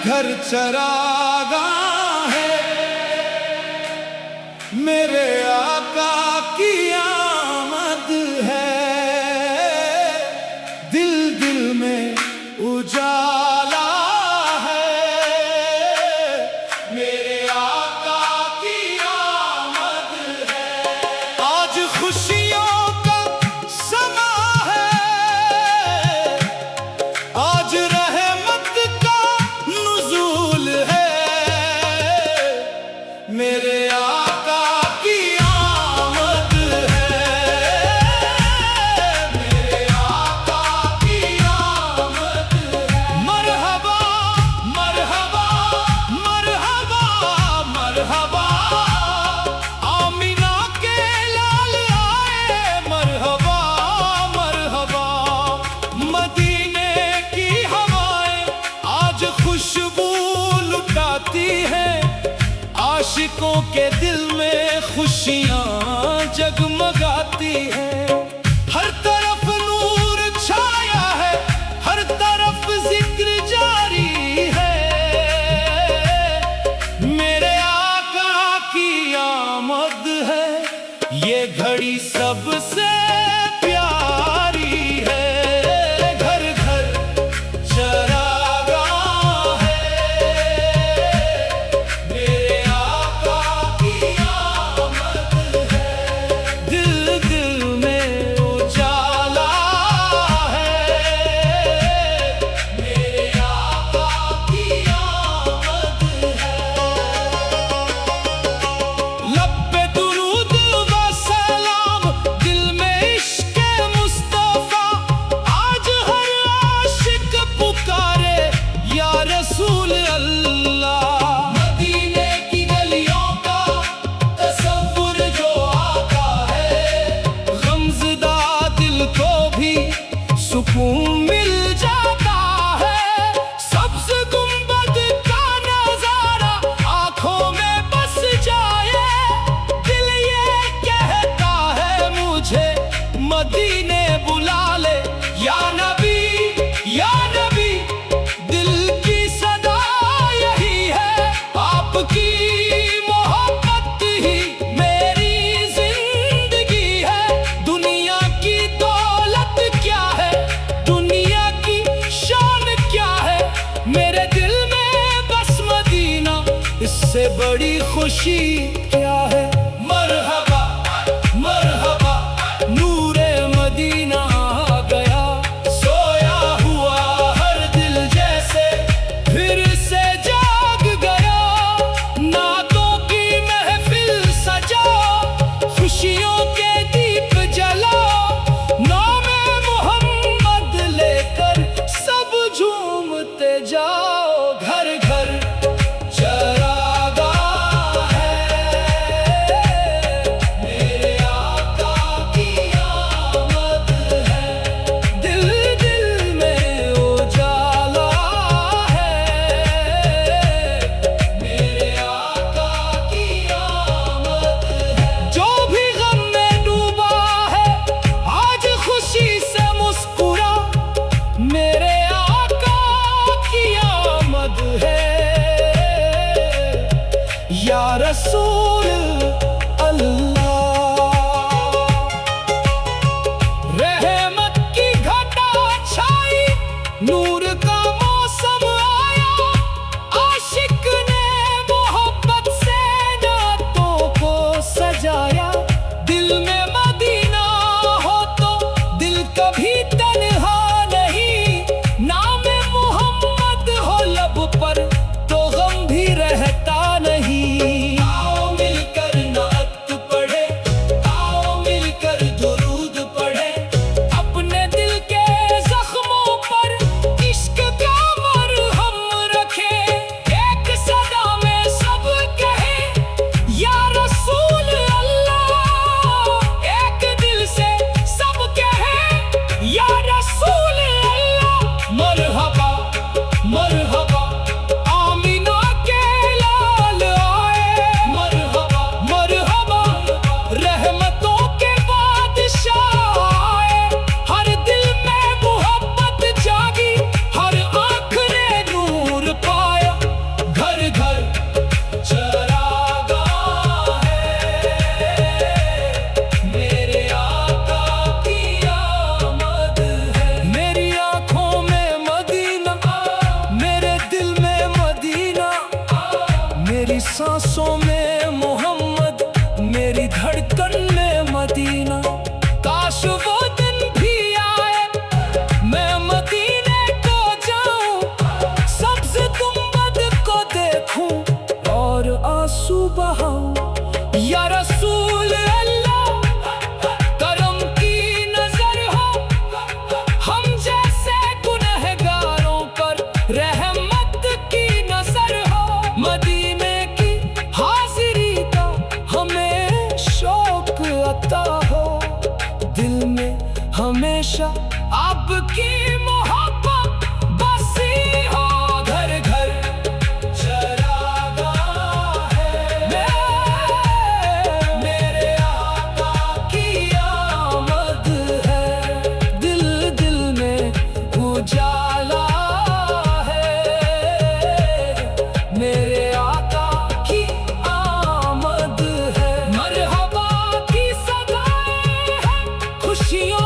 घर चरागाह है, मेरे आका की आमद है। दिल दिल में उजाला है, मेरे आका की आमद है। आज खुशियों का समा है, आज मेरे आका की आमद है, मेरे आका की आमद है। मरहबा मरहबा मरहबा मरहबा, आमिना के लाल आए। मरहबा मरहबा, मदीने की हवाएं आज खुशबू लुटाती हैं। आशिकों के दिल में खुशियां जगमगाती हैं। हर तरफ नूर छाया है, हर तरफ जिक्र जारी है। मेरे आका की आमद है, ये घड़ी सबसे प्यारी है। घर घर चरागाह है, मेरे आका की आमद है। दिल दिल में उजाला है, मेरे आका की आमद है। लब पे दुरूद व सलाम, दिल में इश्क़ मुस्तफ़ा। आज हर आशिक पुकारे या रसूल अल्लाह। मदीने की गलियों का तसव्वुर जो आता है, गमज़दा दिल को भी सुकून मिल जाता है। सब्ज़ गुंबद का नज़ारा आँखों में बस जाए, दिल ये कहता है मुझे मदीने बुला ले। या नबी या नबी, दिल की सदा यही है। आपकी मोहब्बत ही मेरी जिंदगी है। दुनिया की दौलत क्या है, दुनिया की शान क्या है, मेरे दिल में बस मदीना, इससे बड़ी खुशी क्या है। मरहबा मरहबा, नूरे मदीना आ गया। सोया हुआ हर दिल जैसे फिर से जाग गया। नातों की महफिल सजाओ, खुशियों के दीप जलाओ। नामे मोहम्मद लेकर सब झूमते जाओ। घर घर चरागाह है, हमेशा आपकी मोहब्बत बसी हो घर घर। चरागाह है मेरे आका की आमद है, दिल दिल में उजाला है मेरे आका की आमद है। मरहबा की सदाएं हैं खुशियों